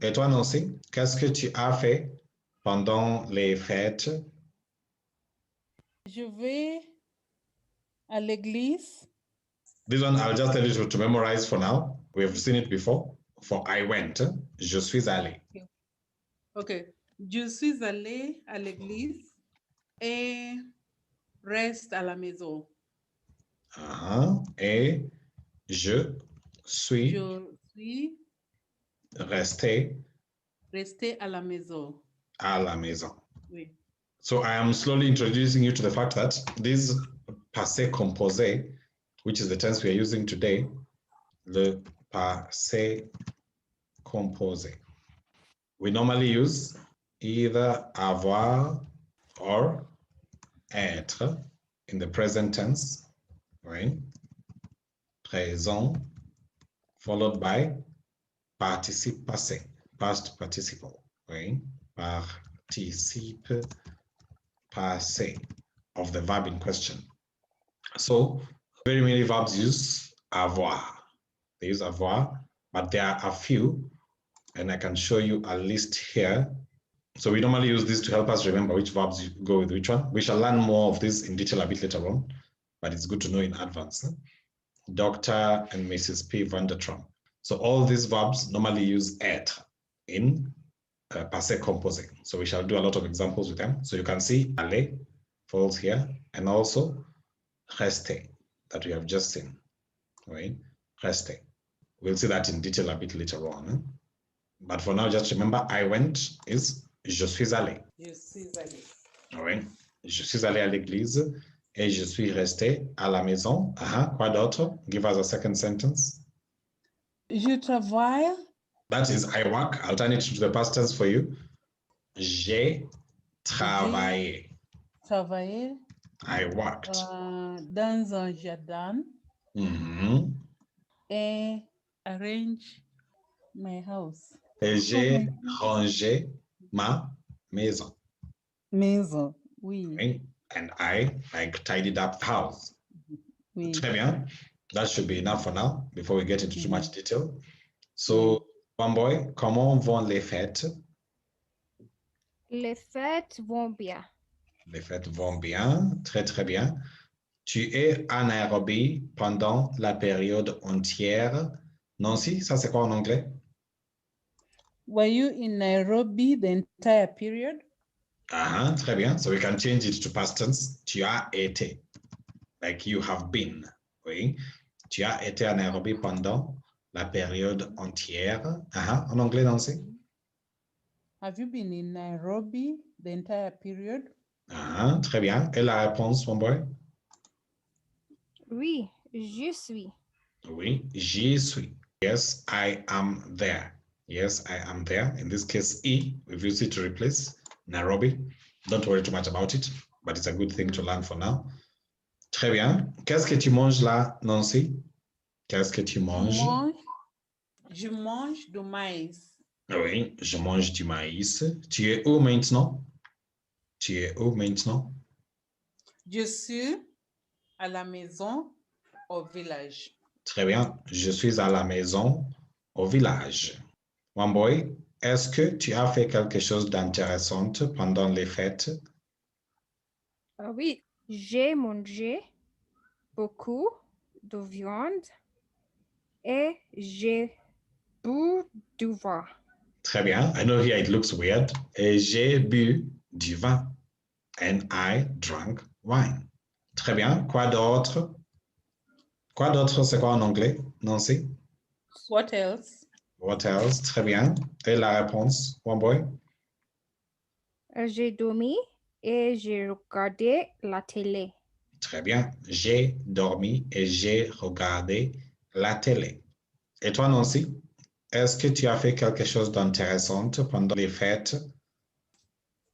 Et toi, Nancy, qu'est-ce que tu as fait pendant les fêtes? Je vais à l'église. This one, I'll just tell you to memorize for now. We've seen it before. For I went, je suis allé. OK. Je suis allée à l'église et reste à la maison. Et je suis resté à la maison. à la maison. Oui. So I am slowly introducing you to the fact that this passé composé, which is the tense we are using today, le passé composé. We normally use either avoir or être in the present tense, right? Présent, followed by participe passé, past participle, right? Participe passé of the verb in question. So very many verbs use avoir. They use avoir, but there are a few, and I can show you a list here. So we normally use this to help us remember which verbs go with which one. We shall learn more of this in detail a bit later on, but it's good to know in advance. Dr. and Mrs. P. van der Trump. So all these verbs normally use être in passé composé. So we shall do a lot of examples with them. So you can see aller falls here, and also rester that we have just seen, right? Rester. We'll see that in detail a bit later on. But for now, just remember, I went is je suis allé. Je suis allé. All right. Je suis allé à l'église et je suis resté à la maison. Quoi d'autre? Give us a second sentence. Je travaille. That is I work. I'll turn it to the past tense for you. J'ai travaillé. Travaillé. I worked. Dans un jardin. Et arrange my house. Et j'ai rangé ma maison. Maison, oui. Right? And I tidied up the house. Oui. Très bien. That should be enough for now before we get into too much detail. So, one boy, comment vont les fêtes? Les fêtes vont bien. Les fêtes vont bien, très très bien. Tu es en Nairobi pendant la période entière. Nancy, ça c'est quoi en anglais? Were you in Nairobi the entire period? Très bien. So we can change it to past tense. Tu as été. Like you have been. Oui. Tu as été à Nairobi pendant la période entière. En anglais, Nancy? Have you been in Nairobi the entire period? Très bien. Et la réponse, mon boy? Oui, je suis. Oui, j'y suis. Yes, I am there. Yes, I am there. In this case, E, we've used it to replace Nairobi. Don't worry too much about it, but it's a good thing to learn for now. Très bien. Qu'est-ce que tu manges là, Nancy? Qu'est-ce que tu manges? Je mange du maïs. Oui, je mange du maïs. Tu es où maintenant? Tu es où maintenant? Je suis à la maison au village. Très bien. Je suis à la maison au village. One boy, est-ce que tu as fait quelque chose d'intéressant pendant les fêtes? Oui, j'ai mangé beaucoup de viande et j'ai bu du vin. Très bien. I know here it looks weird. Et j'ai bu du vin. And I drank wine. Très bien. Quoi d'autre? Quoi d'autre, c'est quoi en anglais, Nancy? What else? What else? Très bien. Et la réponse, one boy? J'ai dormi et j'ai regardé la télé. Très bien. J'ai dormi et j'ai regardé la télé. Et toi, Nancy? Est-ce que tu as fait quelque chose d'intéressant pendant les fêtes?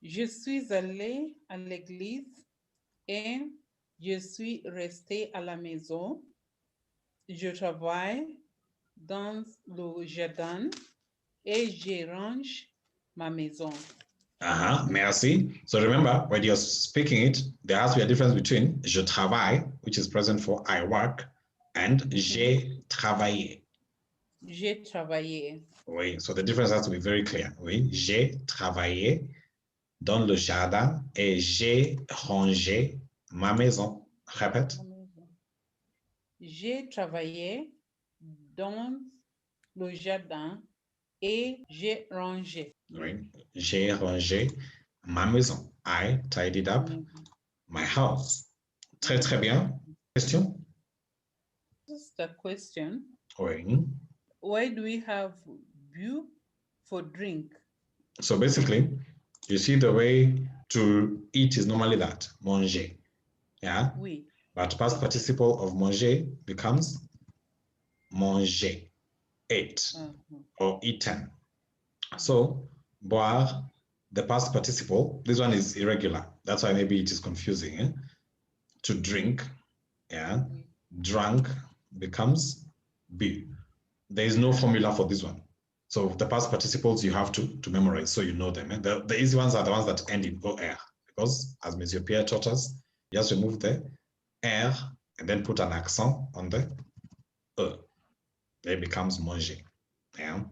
Je suis allée à l'église et je suis restée à la maison. Je travaille dans le jardin et je range ma maison. Merci. So remember, when you're speaking it, there has to be a difference between je travaille, which is present for I work, and j'ai travaillé. J'ai travaillé. Oui, so the difference has to be very clear. Oui, j'ai travaillé dans le jardin et j'ai rangé ma maison. Répète. J'ai travaillé dans le jardin et j'ai rangé. Oui, j'ai rangé ma maison. I tidied up my house. Très, très bien. Question? Just a question. Oui. Why do we have bu for drink? So basically, you see the way to eat is normally that, manger. Yeah? Oui. But past participle of manger becomes manger, ate, or eaten. So boire, the past participle, this one is irregular. That's why maybe it is confusing. Eh? To drink, yeah, drunk becomes bu. There is no formula for this one. So the past participles you have to memorize so you know them. Eh? The easy ones are the ones that end in OR because as Monsieur Pierre taught us, you just remove the R and then put an accent on the E. Then it becomes manger. Yeah.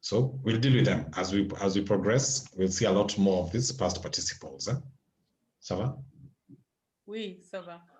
So we'll deal with them as we progress. We'll see a lot more of these past participles. Eh? Ça va? Oui, ça va.